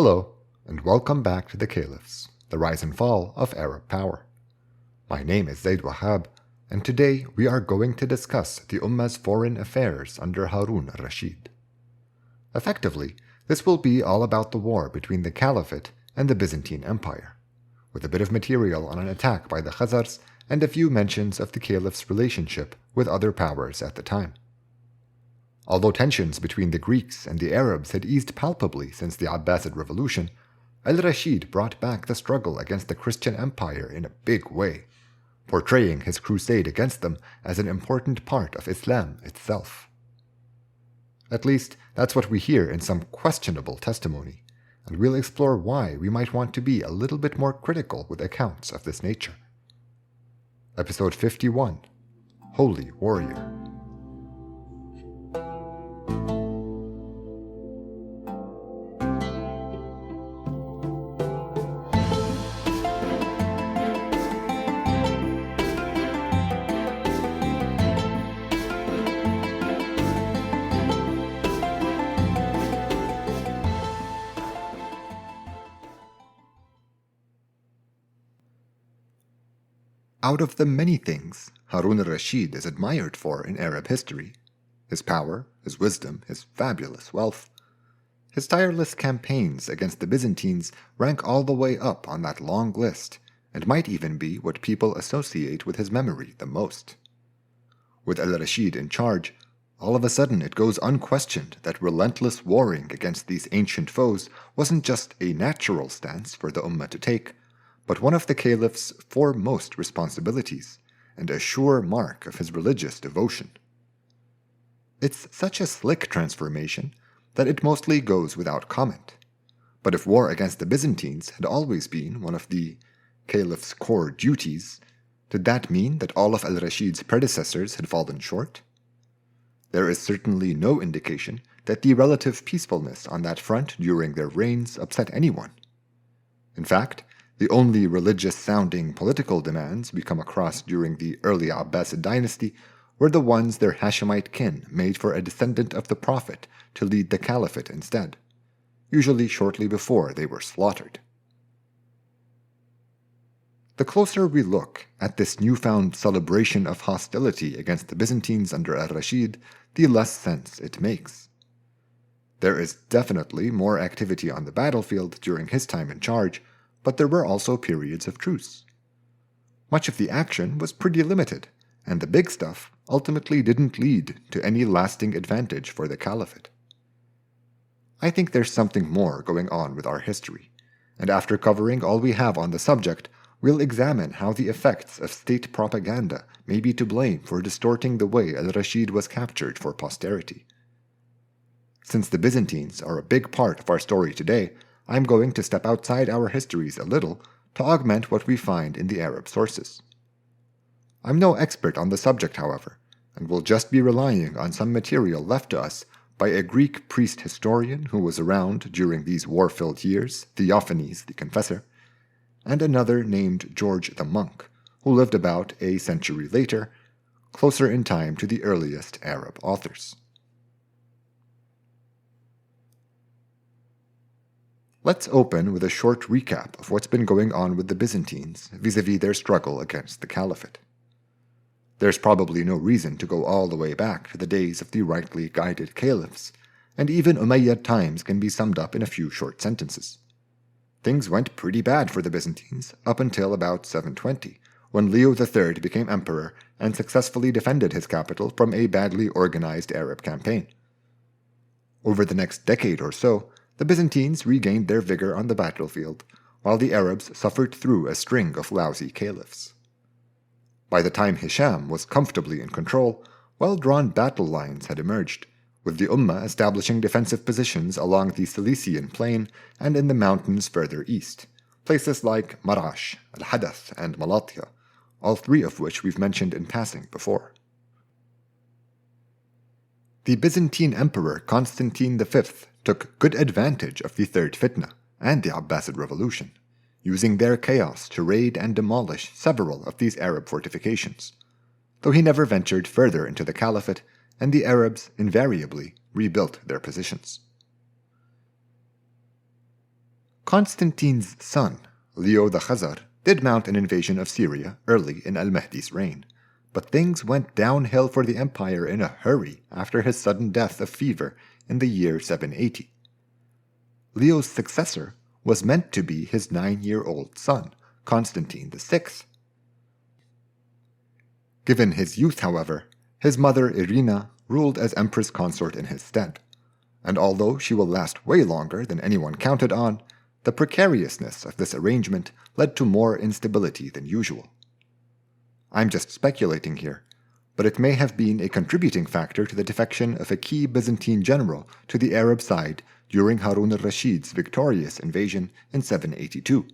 Hello, and welcome back to the Caliphs, the rise and fall of Arab power. My name is Zaid Wahab, and today we are going to discuss the Ummah's foreign affairs under Haroon al Rashid. Effectively, this will be all about the war between the Caliphate and the Byzantine Empire, with a bit of material on an attack by the Khazars and a few mentions of the Caliph's relationship with other powers at the time. Although tensions between the Greeks and the Arabs had eased palpably since the Abbasid Revolution, al-Rashid brought back the struggle against the Christian Empire in a big way, portraying his crusade against them as an important part of Islam itself. At least, that's what we hear in some questionable testimony, and we'll explore why we might want to be a little bit more critical with accounts of this nature. Episode 51, Holy Warrior. Out of the many things Haroon al Rashid is admired for in Arab history, his power, his wisdom, his fabulous wealth, his tireless campaigns against the Byzantines rank all the way up on that long list and might even be what people associate with his memory the most. With al-Rashid in charge, all of a sudden it goes unquestioned that relentless warring against these ancient foes wasn't just a natural stance for the Ummah to take, but one of the Caliph's foremost responsibilities, and a sure mark of his religious devotion. It's such a slick transformation that it mostly goes without comment. But if war against the Byzantines had always been one of the Caliph's core duties, did that mean that all of al-Rashid's predecessors had fallen short? There is certainly no indication that the relative peacefulness on that front during their reigns upset anyone. In fact, the only religious-sounding political demands we come across during the early Abbasid dynasty were the ones their Hashemite kin made for a descendant of the Prophet to lead the caliphate instead, usually shortly before they were slaughtered. The closer we look at this newfound celebration of hostility against the Byzantines under al-Rashid, the less sense it makes. There is definitely more activity on the battlefield during his time in charge, but there were also periods of truce. Much of the action was pretty limited, and the big stuff ultimately didn't lead to any lasting advantage for the caliphate. I think there's something more going on with our history, and after covering all we have on the subject, we'll examine how the effects of state propaganda may be to blame for distorting the way al-Rashid was captured for posterity. Since the Byzantines are a big part of our story today, I'm going to step outside our histories a little to augment what we find in the Arab sources. I'm no expert on the subject, however, and will just be relying on some material left to us by a Greek priest historian who was around during these war-filled years, Theophanes the Confessor, and another named George the Monk, who lived about a century later, closer in time to the earliest Arab authors. Let's open with a short recap of what's been going on with the Byzantines vis-à-vis their struggle against the caliphate. There's probably no reason to go all the way back to the days of the rightly guided caliphs, and even Umayyad times can be summed up in a few short sentences. Things went pretty bad for the Byzantines up until about 720, when Leo III became emperor and successfully defended his capital from a badly organized Arab campaign. Over the next decade or so, the Byzantines regained their vigor on the battlefield, while the Arabs suffered through a string of lousy caliphs. By the time Hisham was comfortably in control, well-drawn battle lines had emerged, with the Ummah establishing defensive positions along the Cilician plain and in the mountains further east, places like Marash, Al-Hadath, and Malatya, all three of which we've mentioned in passing before. The Byzantine Emperor Constantine V took good advantage of the Third Fitna and the Abbasid Revolution, using their chaos to raid and demolish several of these Arab fortifications, though he never ventured further into the caliphate, and the Arabs invariably rebuilt their positions. Constantine's son, Leo the Khazar, did mount an invasion of Syria early in al-Mahdi's reign, but things went downhill for the empire in a hurry after his sudden death of fever in the year 780. Leo's successor was meant to be his 9-year-old son, Constantine VI. Given his youth, however, his mother Irina ruled as empress consort in his stead, and although she will last way longer than anyone counted on, the precariousness of this arrangement led to more instability than usual. I'm just speculating here, but it may have been a contributing factor to the defection of a key Byzantine general to the Arab side during Haroon al Rashid's victorious invasion in 782.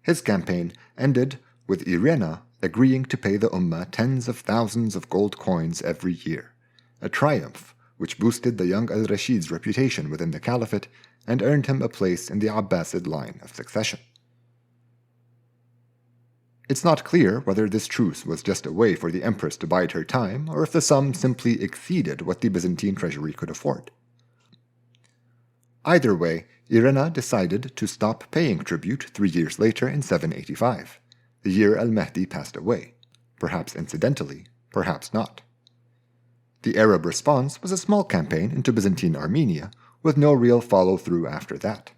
His campaign ended with Irina agreeing to pay the umma tens of thousands of gold coins every year, a triumph which boosted the young al-Rashid's reputation within the caliphate and earned him a place in the Abbasid line of succession. It's not clear whether this truce was just a way for the empress to bide her time, or if the sum simply exceeded what the Byzantine treasury could afford. Either way, Irina decided to stop paying tribute 3 years later in 785, the year al-Mahdi passed away, perhaps incidentally, perhaps not. The Arab response was a small campaign into Byzantine Armenia, with no real follow-through after that.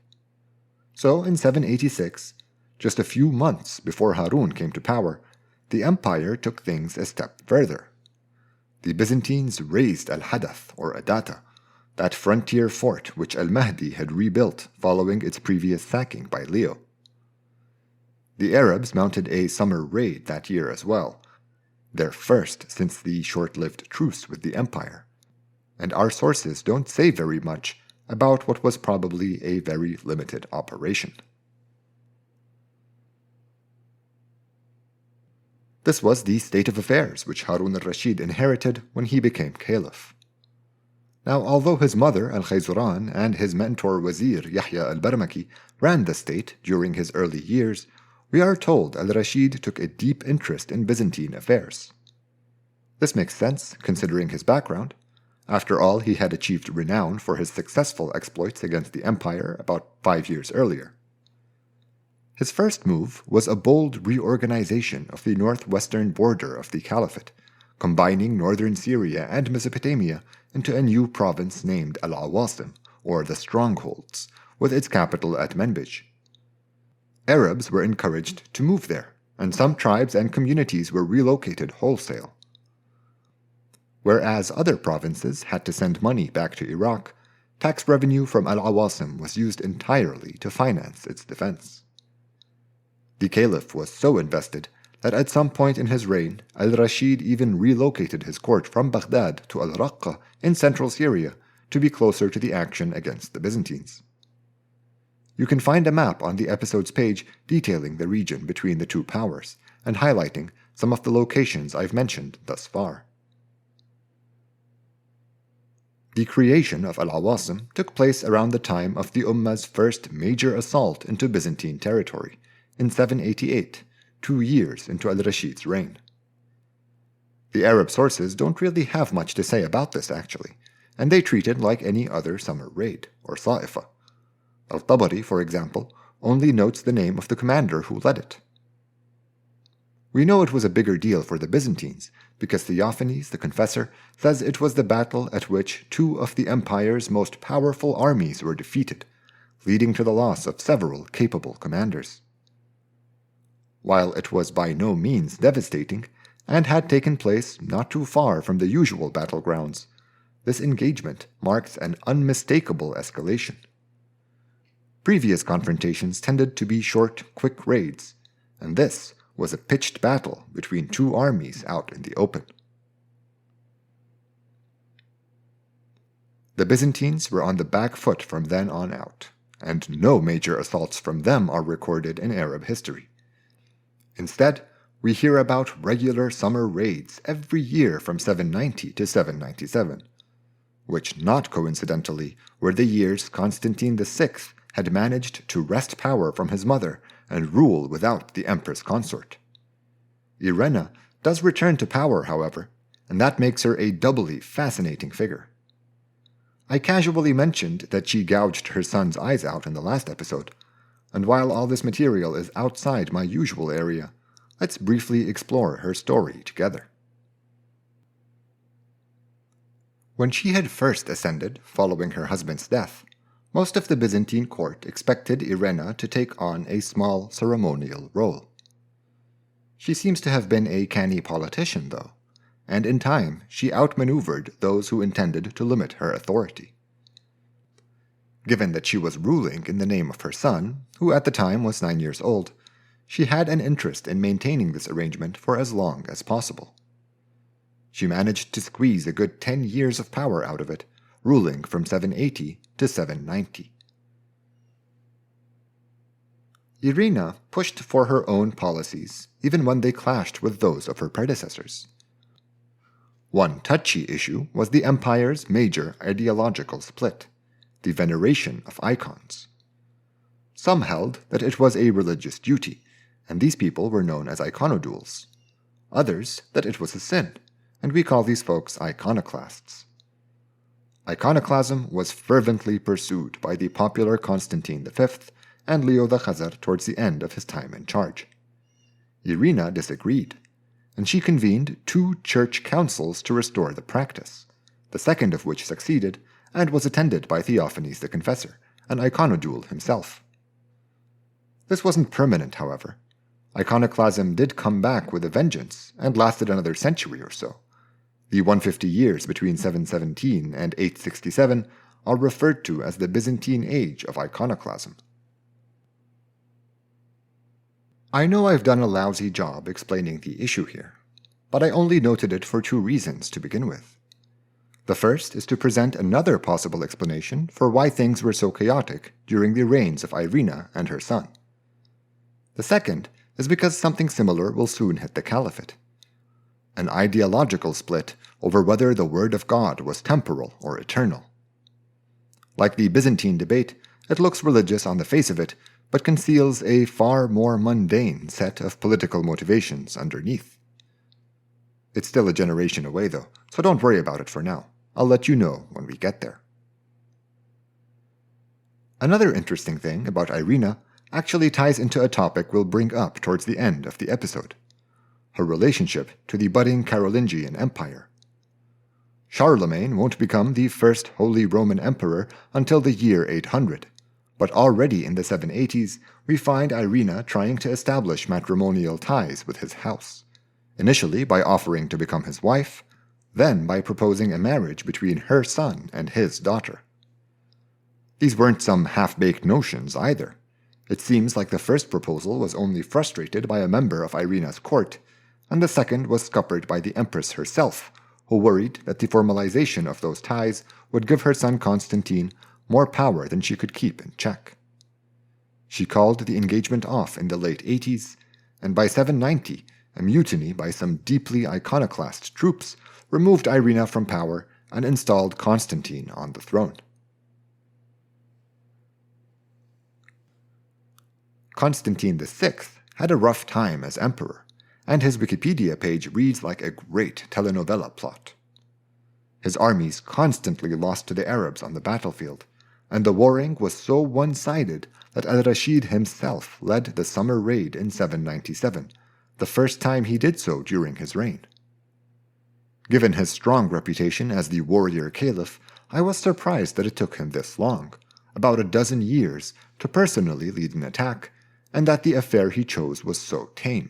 So in 786, just a few months before Haroon came to power, the empire took things a step further. The Byzantines razed al-Hadath, or Adata, that frontier fort which al-Mahdi had rebuilt following its previous sacking by Leo. The Arabs mounted a summer raid that year as well, their first since the short-lived truce with the empire, and our sources don't say very much about what was probably a very limited operation. This was the state of affairs which Haroon al Rashid inherited when he became caliph. Now, although his mother al-Khayzuran and his mentor Wazir Yahya al-Barmaki ran the state during his early years, we are told al-Rashid took a deep interest in Byzantine affairs. This makes sense, considering his background. After all, he had achieved renown for his successful exploits against the empire about 5 years earlier. His first move was a bold reorganization of the northwestern border of the caliphate, combining northern Syria and Mesopotamia into a new province named Al-Awasim, or the Strongholds, with its capital at Manbij. Arabs were encouraged to move there, and some tribes and communities were relocated wholesale. Whereas other provinces had to send money back to Iraq, tax revenue from Al-Awasim was used entirely to finance its defense. The caliph was so invested that at some point in his reign, al-Rashid even relocated his court from Baghdad to al-Raqqa in central Syria to be closer to the action against the Byzantines. You can find a map on the episode's page detailing the region between the two powers and highlighting some of the locations I've mentioned thus far. The creation of Al-Awasim took place around the time of the Ummah's first major assault into Byzantine territory, in 788, 2 years into al-Rashid's reign. The Arab sources don't really have much to say about this actually, and they treat it like any other summer raid, or Sa'ifa. Al-Tabari, for example, only notes the name of the commander who led it. We know it was a bigger deal for the Byzantines, because Theophanes, the confessor, says it was the battle at which 2 of the empire's most powerful armies were defeated, leading to the loss of several capable commanders. While it was by no means devastating, and had taken place not too far from the usual battlegrounds, this engagement marks an unmistakable escalation. Previous confrontations tended to be short, quick raids, and this was a pitched battle between 2 armies out in the open. The Byzantines were on the back foot from then on out, and no major assaults from them are recorded in Arab history. Instead, we hear about regular summer raids every year from 790 to 797, which not coincidentally were the years Constantine VI had managed to wrest power from his mother and rule without the empress consort. Irina does return to power, however, and that makes her a doubly fascinating figure. I casually mentioned that she gouged her son's eyes out in the last episode, and while all this material is outside my usual area, let's briefly explore her story together. When she had first ascended following her husband's death, most of the Byzantine court expected Irena to take on a small ceremonial role. She seems to have been a canny politician, though, and in time she outmaneuvered those who intended to limit her authority. Given that she was ruling in the name of her son, who at the time was 9 years old, she had an interest in maintaining this arrangement for as long as possible. She managed to squeeze a good 10 years of power out of it, ruling from 780 to 790. Irena pushed for her own policies, even when they clashed with those of her predecessors. One touchy issue was the empire's major ideological split, the veneration of icons. Some held that it was a religious duty, and these people were known as iconodules. Others that it was a sin, and we call these folks iconoclasts. Iconoclasm was fervently pursued by the popular Constantine V and Leo the Khazar towards the end of his time in charge. Irena disagreed, and she convened 2 church councils to restore the practice, the second of which succeeded and was attended by Theophanes the Confessor, an iconodule himself. This wasn't permanent, however. Iconoclasm did come back with a vengeance and lasted another century or so. The 150 years between 717 and 867 are referred to as the Byzantine Age of Iconoclasm. I know I've done a lousy job explaining the issue here, but I only noted it for 2 reasons to begin with. The first is to present another possible explanation for why things were so chaotic during the reigns of Irena and her son. The second is because something similar will soon hit the caliphate. An ideological split over whether the word of God was temporal or eternal. Like the Byzantine debate, it looks religious on the face of it, but conceals a far more mundane set of political motivations underneath. It's still a generation away, though, so don't worry about it for now. I'll let you know when we get there. Another interesting thing about Irena actually ties into a topic we'll bring up towards the end of the episode: her relationship to the budding Carolingian Empire. Charlemagne won't become the first Holy Roman Emperor until the year 800, but already in the 780s we find Irena trying to establish matrimonial ties with his house, initially by offering to become his wife, then by proposing a marriage between her son and his daughter. These weren't some half-baked notions either. It seems like the first proposal was only frustrated by a member of Irena's court, and the second was scuppered by the empress herself, who worried that the formalization of those ties would give her son Constantine more power than she could keep in check. She called the engagement off in the late 80s, and by 790, a mutiny by some deeply iconoclast troops removed Irena from power and installed Constantine on the throne. Constantine VI had a rough time as emperor, and his Wikipedia page reads like a great telenovela plot. His armies constantly lost to the Arabs on the battlefield, and the warring was so one-sided that al Rashid himself led the summer raid in 797, the first time he did so during his reign. Given his strong reputation as the warrior caliph, I was surprised that it took him this long, about a dozen years, to personally lead an attack, and that the affair he chose was so tame.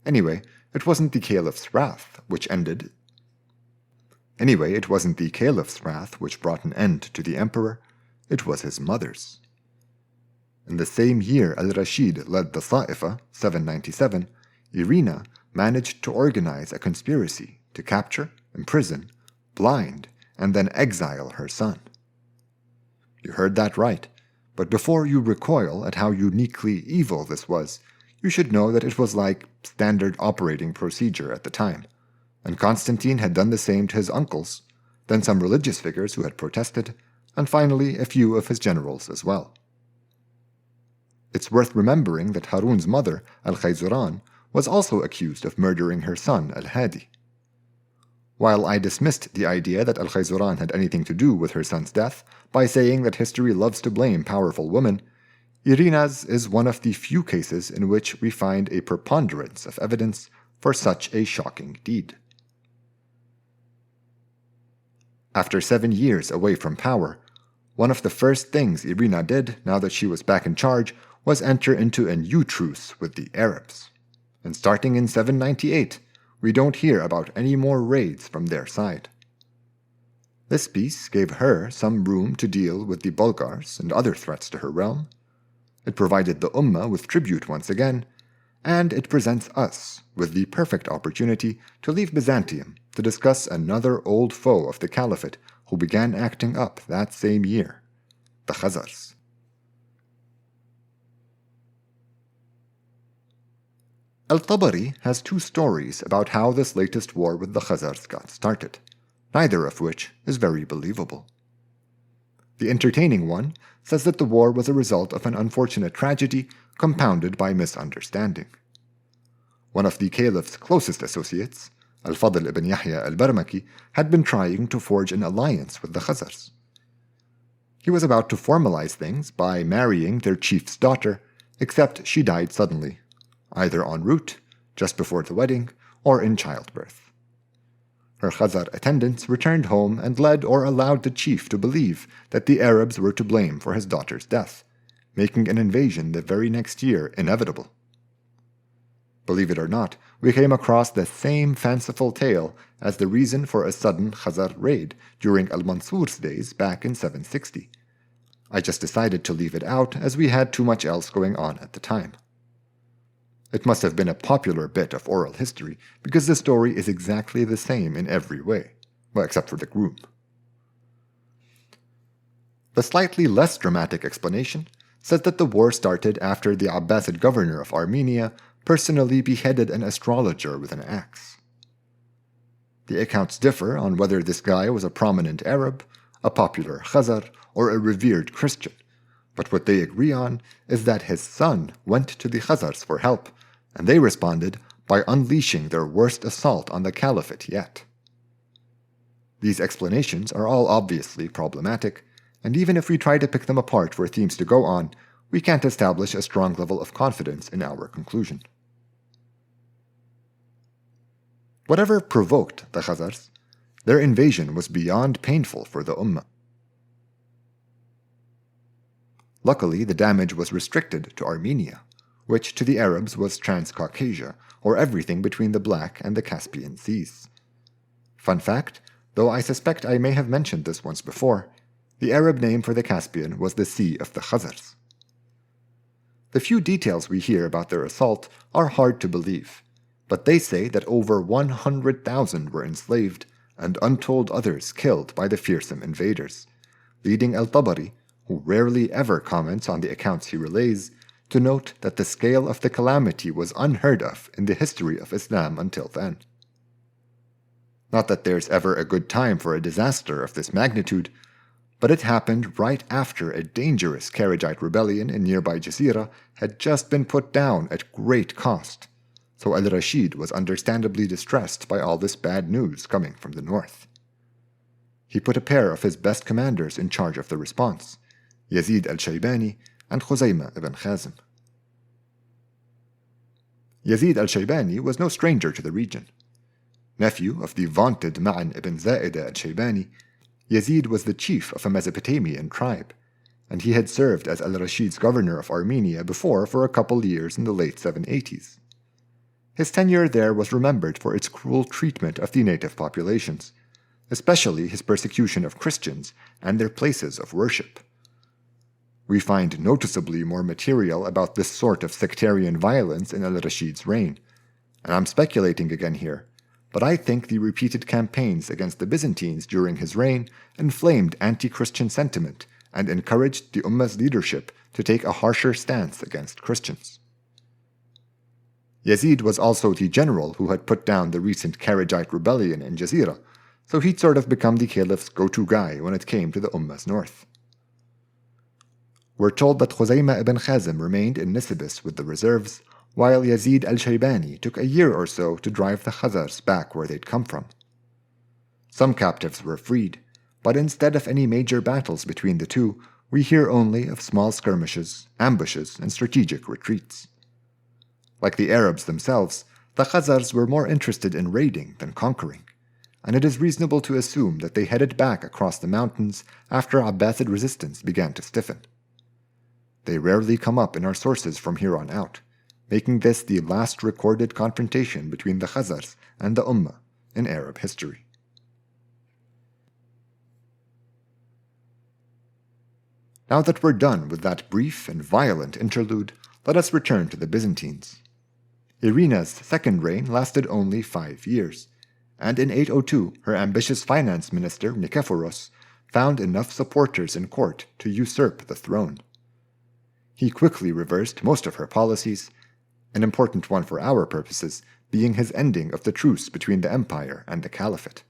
Anyway, it wasn't the caliph's wrath which brought an end to the emperor, it was his mother's. In the same year al Rashid led the Ta'ifa, 797, Irena managed to organize a conspiracy to capture, imprison, blind, and then exile her son. You heard that right, but before you recoil at how uniquely evil this was, you should know that it was like standard operating procedure at the time, and Constantine had done the same to his uncles, then some religious figures who had protested, and finally a few of his generals as well. It's worth remembering that Haroon's mother, al-Khayzuran, was also accused of murdering her son al-Hadi. While I dismissed the idea that al-Khayzuran had anything to do with her son's death by saying that history loves to blame powerful women, Irina's is one of the few cases in which we find a preponderance of evidence for such a shocking deed. After 7 years away from power, one of the first things Irina did now that she was back in charge was enter into a new truce with the Arabs. And starting in 798, we don't hear about any more raids from their side. This peace gave her some room to deal with the Bulgars and other threats to her realm. It provided the umma with tribute once again, and it presents us with the perfect opportunity to leave Byzantium to discuss another old foe of the caliphate who began acting up that same year, the Khazars. Al-Tabari has 2 stories about how this latest war with the Khazars got started, neither of which is very believable. The entertaining one says that the war was a result of an unfortunate tragedy compounded by misunderstanding. One of the caliph's closest associates, Al-Fadl ibn Yahya al-Barmaki, had been trying to forge an alliance with the Khazars. He was about to formalize things by marrying their chief's daughter, except she died suddenly, either en route, just before the wedding, or in childbirth. Her Khazar attendants returned home and led or allowed the chief to believe that the Arabs were to blame for his daughter's death, making an invasion the very next year inevitable. Believe it or not, we came across the same fanciful tale as the reason for a sudden Khazar raid during Al-Mansur's days back in 760. I just decided to leave it out as we had too much else going on at the time. It must have been a popular bit of oral history because the story is exactly the same in every way, well, except for the groom. The slightly less dramatic explanation says that the war started after the Abbasid governor of Armenia personally beheaded an astrologer with an axe. The accounts differ on whether this guy was a prominent Arab, a popular Khazar, or a revered Christian, but what they agree on is that his son went to the Khazars for help, and they responded by unleashing their worst assault on the caliphate yet. These explanations are all obviously problematic, and even if we try to pick them apart for themes to go on, we can't establish a strong level of confidence in our conclusion. Whatever provoked the Khazars, their invasion was beyond painful for the Ummah. Luckily, the damage was restricted to Armenia, which to the Arabs was Transcaucasia, or everything between the Black and the Caspian Seas. Fun fact, though I suspect I may have mentioned this once before, the Arab name for the Caspian was the Sea of the Khazars. The few details we hear about their assault are hard to believe, but they say that over 100,000 were enslaved and untold others killed by the fearsome invaders, leading Al-Tabari, who rarely ever comments on the accounts he relays, to note that the scale of the calamity was unheard of in the history of Islam until then. Not that there's ever a good time for a disaster of this magnitude, but it happened right after a dangerous Kharijite rebellion in nearby Jazeera had just been put down at great cost, so Al Rashid was understandably distressed by all this bad news coming from the north. He put a pair of his best commanders in charge of the response, Yazid al-Shaybani and Khuzaymah ibn Khazim. Yazid al-Shaybani was no stranger to the region. Nephew of the vaunted Ma'an ibn Za'idah al-Shaybani, Yazid was the chief of a Mesopotamian tribe, and he had served as al-Rashid's governor of Armenia before for a couple years in the late 780s. His tenure there was remembered for its cruel treatment of the native populations, especially his persecution of Christians and their places of worship. We find noticeably more material about this sort of sectarian violence in al-Rashid's reign, and I'm speculating again here, but I think the repeated campaigns against the Byzantines during his reign inflamed anti-Christian sentiment and encouraged the Ummah's leadership to take a harsher stance against Christians. Yazid was also the general who had put down the recent Kharijite rebellion in Jazeera, so he'd sort of become the caliph's go-to guy when it came to the Ummah's north. We're told that Khuzaymah ibn Khazim remained in Nisibis with the reserves, while Yazid al-Shaybani took a year or so to drive the Khazars back where they'd come from. Some captives were freed, but instead of any major battles between the two, we hear only of small skirmishes, ambushes, and strategic retreats. Like the Arabs themselves, the Khazars were more interested in raiding than conquering, and it is reasonable to assume that they headed back across the mountains after Abbasid resistance began to stiffen. They rarely come up in our sources from here on out, making this the last recorded confrontation between the Khazars and the umma in Arab history. Now that we're done with that brief and violent interlude, let us return to the Byzantines. Irina's second reign lasted only 5 years, and in 802 her ambitious finance minister Nikephoros found enough supporters in court to usurp the throne. He quickly reversed most of her policies, an important one for our purposes being his ending of the truce between the empire and the caliphate.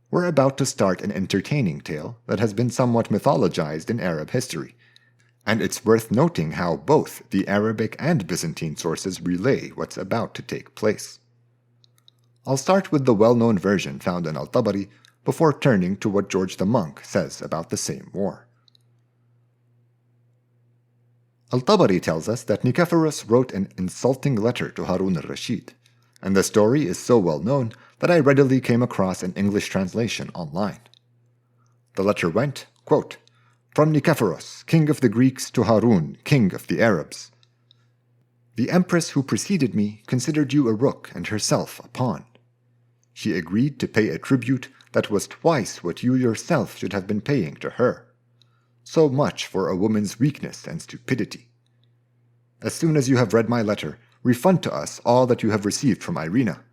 We're about to start an entertaining tale that has been somewhat mythologized in Arab history, and it's worth noting how both the Arabic and Byzantine sources relay what's about to take place. I'll start with the well-known version found in Al-Tabari before turning to what George the Monk says about the same war. Al-Tabari tells us that Nikephoros wrote an insulting letter to Haroon al Rashid, and the story is so well known that I readily came across an English translation online. The letter went, quote, "From Nikephoros, king of the Greeks, to Haroon, king of the Arabs. The empress who preceded me considered you a rook and herself a pawn. She agreed to pay a tribute that was twice what you yourself should have been paying to her. So much for a woman's weakness and stupidity. As soon as you have read my letter, refund to us all that you have received from Irina,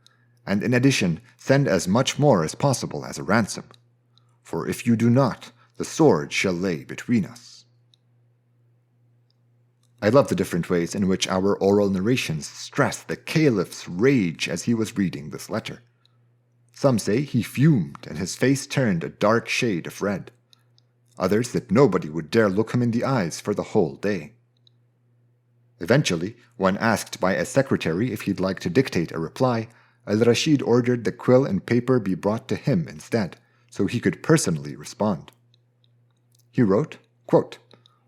and in addition send as much more as possible as a ransom. For if you do not, the sword shall lay between us." I love the different ways in which our oral narrations stress the caliph's rage as he was reading this letter. Some say he fumed and his face turned a dark shade of red. Others that nobody would dare look him in the eyes for the whole day. Eventually, when asked by a secretary if he'd like to dictate a reply, al-Rashid ordered the quill and paper be brought to him instead, so he could personally respond. He wrote, quote,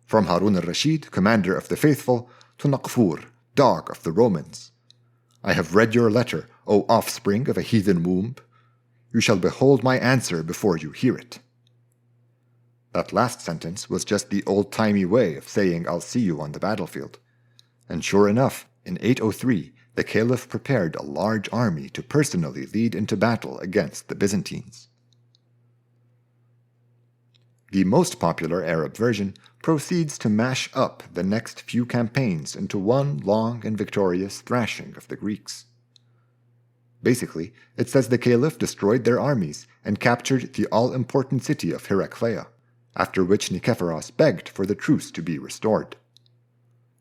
"From Haroon al Rashid, commander of the faithful, to Naqfur, dog of the Romans. I have read your letter, O offspring of a heathen womb. You shall behold my answer before you hear it." That last sentence was just the old-timey way of saying I'll see you on the battlefield. And sure enough, in 803, the caliph prepared a large army to personally lead into battle against the Byzantines. The most popular Arab version proceeds to mash up the next few campaigns into one long and victorious thrashing of the Greeks. Basically, it says the caliph destroyed their armies and captured the all-important city of Heraclea, after which Nikephoros begged for the truce to be restored.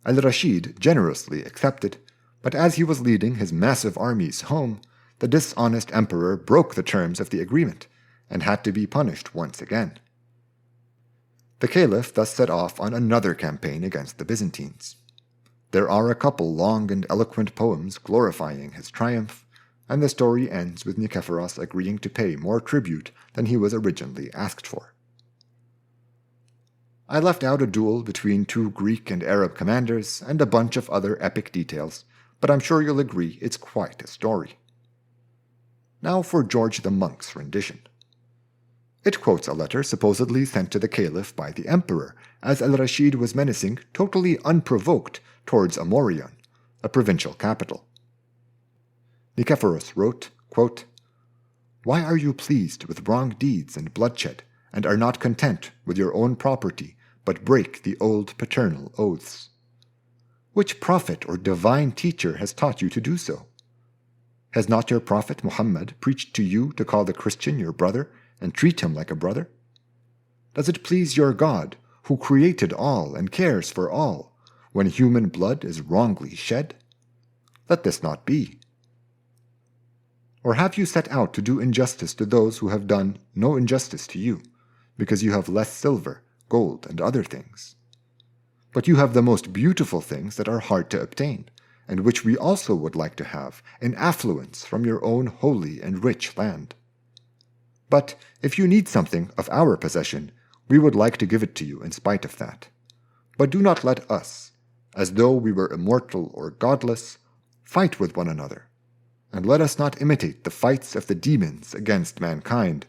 Al-Rashid generously accepted, but as he was leading his massive armies home, the dishonest emperor broke the terms of the agreement and had to be punished once again. The caliph thus set off on another campaign against the Byzantines. There are a couple long and eloquent poems glorifying his triumph, and the story ends with Nikephoros agreeing to pay more tribute than he was originally asked for. I left out a duel between two Greek and Arab commanders and a bunch of other epic details, but I'm sure you'll agree it's quite a story. Now for George the Monk's rendition. It quotes a letter supposedly sent to the caliph by the emperor, as al-Rashid was menacing, totally unprovoked, towards Amorion, a provincial capital. Nikephoros wrote, quote, "Why are you pleased with wrong deeds and bloodshed, and are not content with your own property, but break the old paternal oaths? Which prophet or divine teacher has taught you to do so? Has not your prophet Muhammad preached to you to call the Christian your brother, and treat him like a brother? Does it please your God, who created all and cares for all, when human blood is wrongly shed? Let this not be. Or have you set out to do injustice to those who have done no injustice to you, because you have less silver, gold, and other things? But you have the most beautiful things that are hard to obtain, and which we also would like to have, in affluence from your own holy and rich land. But if you need something of our possession, We would like to give it to you in spite of that. But do not let us, as though we were immortal or godless, fight with one another. And let us not imitate the fights of the demons against mankind,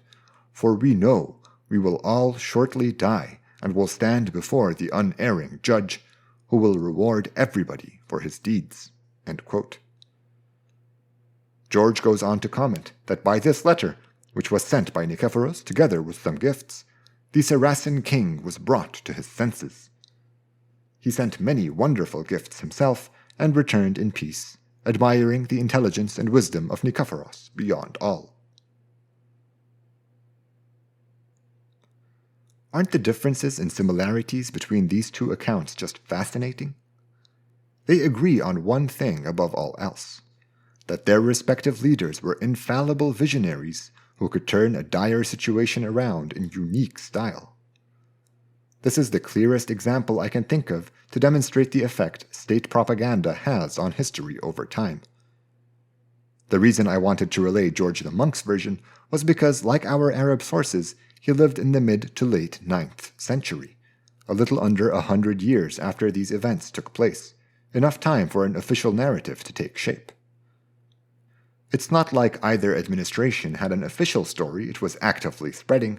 for we know we will all shortly die and will stand before the unerring judge, who will reward everybody for his deeds." End quote. George goes on to comment that by this letter, which was sent by Nicephorus together with some gifts, the Saracen king was brought to his senses. He sent many wonderful gifts himself and returned in peace, admiring the intelligence and wisdom of Nicephorus beyond all. Aren't the differences and similarities between these two accounts just fascinating? They agree on one thing above all else, that their respective leaders were infallible visionaries who could turn a dire situation around in unique style. This is the clearest example I can think of to demonstrate the effect state propaganda has on history over time. The reason I wanted to relay George the Monk's version was because, like our Arab sources, he lived in the mid to late 9th century, a little under 100 years after these events took place, enough time for an official narrative to take shape. It's not like either administration had an official story it was actively spreading,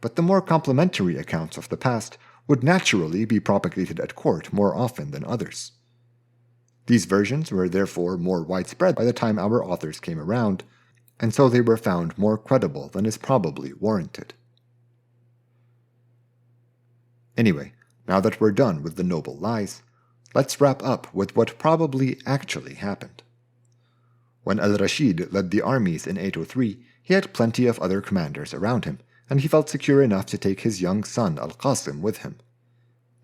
but the more complimentary accounts of the past would naturally be propagated at court more often than others. These versions were therefore more widespread by the time our authors came around, and so they were found more credible than is probably warranted. Anyway, now that we're done with the noble lies, let's wrap up with what probably actually happened. When Al Rashid led the armies in 803, he had plenty of other commanders around him, and he felt secure enough to take his young son Al-Qasim with him.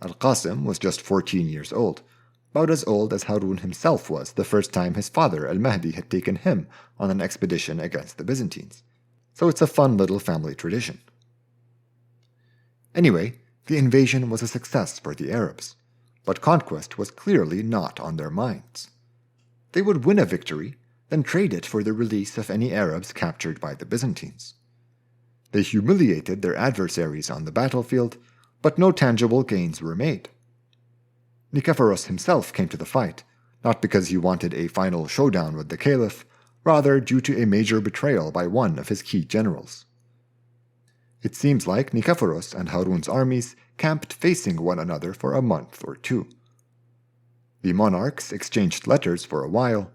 Al-Qasim was just 14 years old, about as old as Haroon himself was the first time his father Al-Mahdi had taken him on an expedition against the Byzantines. So it's a fun little family tradition. Anyway, the invasion was a success for the Arabs, but conquest was clearly not on their minds. They would win a victory, then trade it for the release of any Arabs captured by the Byzantines. They humiliated their adversaries on the battlefield, but no tangible gains were made. Nicephorus himself came to the fight, not because he wanted a final showdown with the caliph, rather due to a major betrayal by one of his key generals. It seems like Nicephorus and Haroon's armies camped facing one another for a month or two. The monarchs exchanged letters for a while,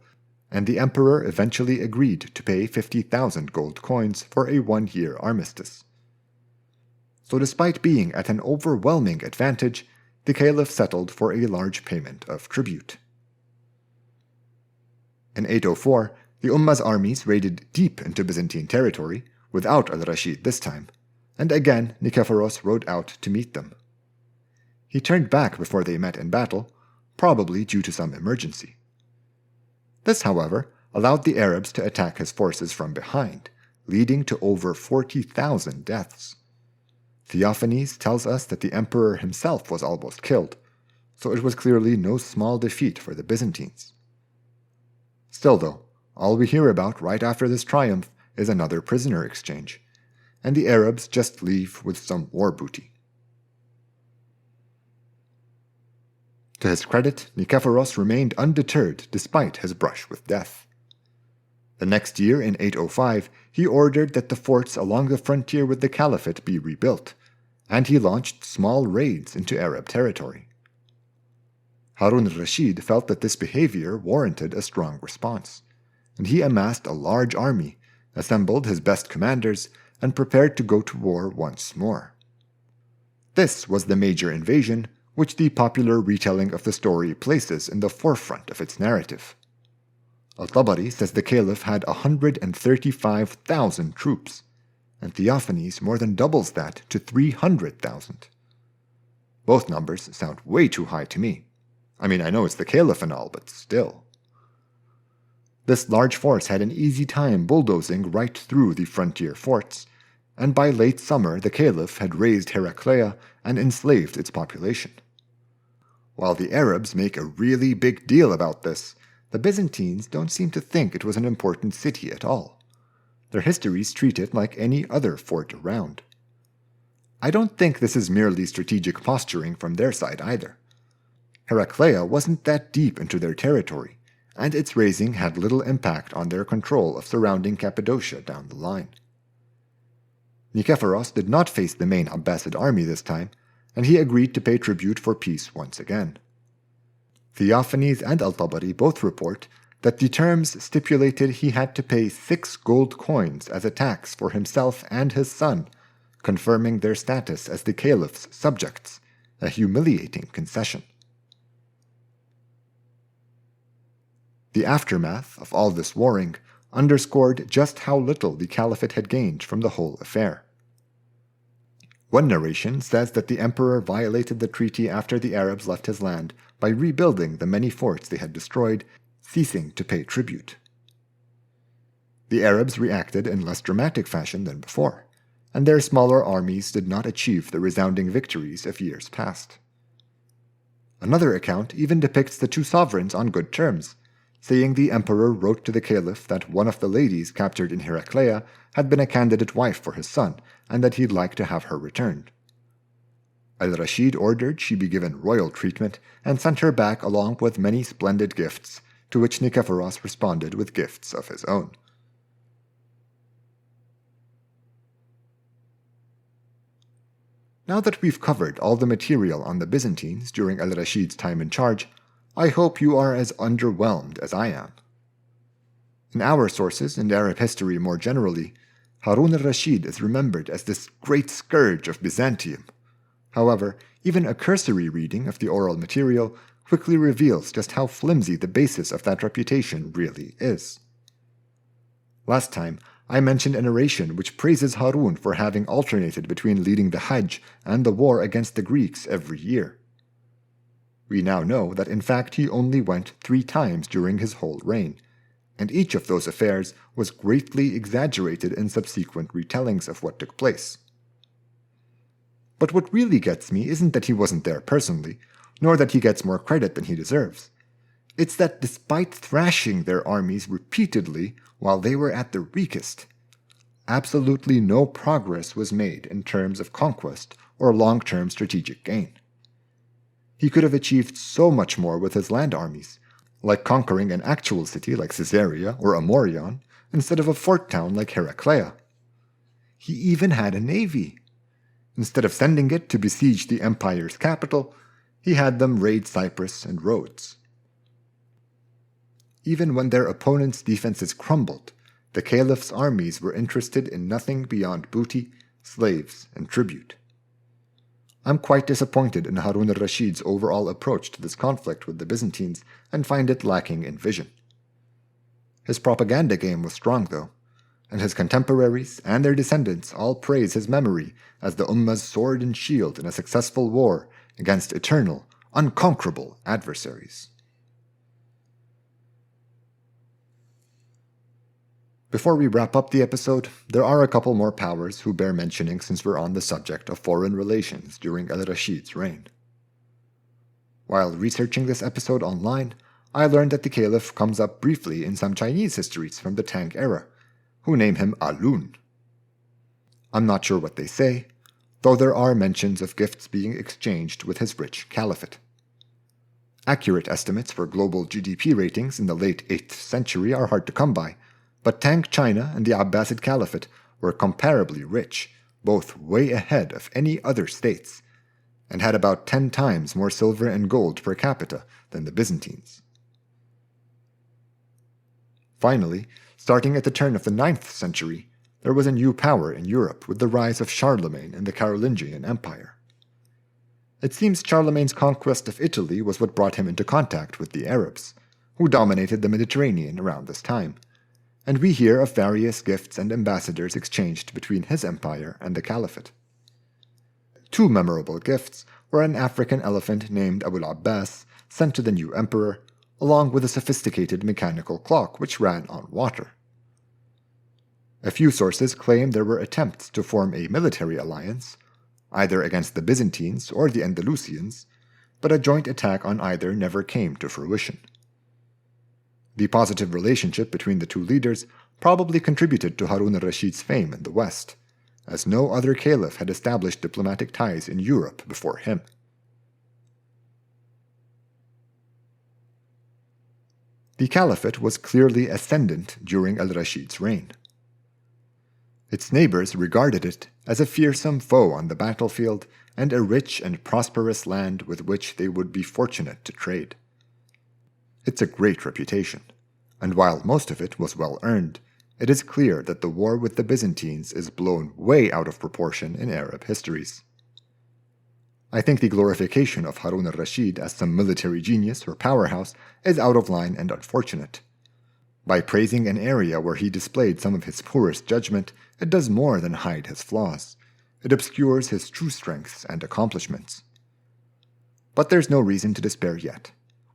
and the emperor eventually agreed to pay 50,000 gold coins for a 1-year armistice. So despite being at an overwhelming advantage, the caliph settled for a large payment of tribute. In 804, the umma's armies raided deep into Byzantine territory, without Al Rashid this time, and again Nicephorus rode out to meet them. He turned back before they met in battle, probably due to some emergency. This, however, allowed the Arabs to attack his forces from behind, leading to over 40,000 deaths. Theophanes tells us that the emperor himself was almost killed, so it was clearly no small defeat for the Byzantines. Still though, all we hear about right after this triumph is another prisoner exchange, and the Arabs just leave with some war booty. To his credit, Nicephorus remained undeterred despite his brush with death. The next year, in 805, he ordered that the forts along the frontier with the caliphate be rebuilt, and he launched small raids into Arab territory. Haroon al Rashid felt that this behavior warranted a strong response, and he amassed a large army, assembled his best commanders, and prepared to go to war once more. This was the major invasion, which the popular retelling of the story places in the forefront of its narrative. Al-Tabari says the caliph had 135,000 troops, and Theophanes more than doubles that to 300,000. Both numbers sound way too high to me. I mean, I know it's the caliph and all, but still. This large force had an easy time bulldozing right through the frontier forts, and by late summer the caliph had razed Heraclea and enslaved its population. While the Arabs make a really big deal about this, the Byzantines don't seem to think it was an important city at all. Their histories treat it like any other fort around. I don't think this is merely strategic posturing from their side either. Heraclea wasn't that deep into their territory, and its raising had little impact on their control of surrounding Cappadocia down the line. Nikephoros did not face the main Abbasid army this time, and he agreed to pay tribute for peace once again. Theophanes and Al-Tabari both report that the terms stipulated he had to pay 6 gold coins as a tax for himself and his son, confirming their status as the caliph's subjects, a humiliating concession. The aftermath of all this warring underscored just how little the caliphate had gained from the whole affair. One narration says that the emperor violated the treaty after the Arabs left his land by rebuilding the many forts they had destroyed, ceasing to pay tribute. The Arabs reacted in less dramatic fashion than before, and their smaller armies did not achieve the resounding victories of years past. Another account even depicts the two sovereigns on good terms, saying the emperor wrote to the caliph that one of the ladies captured in Heraclea had been a candidate wife for his son, and that he'd like to have her returned. Al Rashid ordered she be given royal treatment and sent her back along with many splendid gifts, to which Nikephoros responded with gifts of his own. Now that we've covered all the material on the Byzantines during Al Rashid's time in charge, I hope you are as underwhelmed as I am. In our sources and Arab history more generally, Haroon al Rashid is remembered as this great scourge of Byzantium. However, even a cursory reading of the oral material quickly reveals just how flimsy the basis of that reputation really is. Last time, I mentioned a narration which praises Haroon for having alternated between leading the Hajj and the war against the Greeks every year. We now know that in fact he only went 3 times during his whole reign, and each of those affairs was greatly exaggerated in subsequent retellings of what took place. But what really gets me isn't that he wasn't there personally, nor that he gets more credit than he deserves. It's that despite thrashing their armies repeatedly while they were at their weakest, absolutely no progress was made in terms of conquest or long-term strategic gain. He could have achieved so much more with his land armies, like conquering an actual city like Caesarea or Amorion instead of a fort town like Heraclea. He even had a navy. Instead of sending it to besiege the empire's capital, he had them raid Cyprus and Rhodes. Even when their opponents' defenses crumbled, the caliph's armies were interested in nothing beyond booty, slaves, and tribute. I'm quite disappointed in Haroon al Rashid's overall approach to this conflict with the Byzantines and find it lacking in vision. His propaganda game was strong, though, and his contemporaries and their descendants all praise his memory as the umma's sword and shield in a successful war against eternal, unconquerable adversaries. Before we wrap up the episode, there are a couple more powers who bear mentioning since we're on the subject of foreign relations during Al Rashid's reign. While researching this episode online, I learned that the caliph comes up briefly in some Chinese histories from the Tang era, who name him Alun. I'm not sure what they say, though there are mentions of gifts being exchanged with his rich caliphate. Accurate estimates for global GDP ratings in the late 8th century are hard to come by, but Tang China and the Abbasid Caliphate were comparably rich, both way ahead of any other states, and had about 10 times more silver and gold per capita than the Byzantines. Finally, starting at the turn of the 9th century, there was a new power in Europe with the rise of Charlemagne and the Carolingian Empire. It seems Charlemagne's conquest of Italy was what brought him into contact with the Arabs, who dominated the Mediterranean around this time, and we hear of various gifts and ambassadors exchanged between his empire and the caliphate. 2 memorable gifts were an African elephant named Abul Abbas sent to the new emperor, along with a sophisticated mechanical clock which ran on water. A few sources claim there were attempts to form a military alliance, either against the Byzantines or the Andalusians, but a joint attack on either never came to fruition. The positive relationship between the two leaders probably contributed to Haroon al Rashid's fame in the West, as no other caliph had established diplomatic ties in Europe before him. The caliphate was clearly ascendant during al Rashid's reign. Its neighbors regarded it as a fearsome foe on the battlefield and a rich and prosperous land with which they would be fortunate to trade. It's a great reputation, and while most of it was well earned, it is clear that the war with the Byzantines is blown way out of proportion in Arab histories. I think the glorification of Haroon al Rashid as some military genius or powerhouse is out of line and unfortunate. By praising an area where he displayed some of his poorest judgment, it does more than hide his flaws. It obscures his true strengths and accomplishments. But there's no reason to despair yet.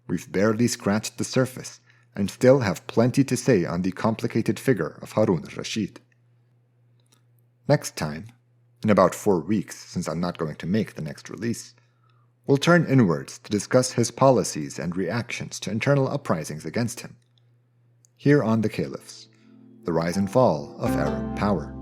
We've barely scratched the surface, and still have plenty to say on the complicated figure of Haroon al Rashid. Next time, in about 4 weeks, since I'm not going to make the next release, we'll turn inwards to discuss his policies and reactions to internal uprisings against him. Here on the Caliphs, the rise and fall of Arab power.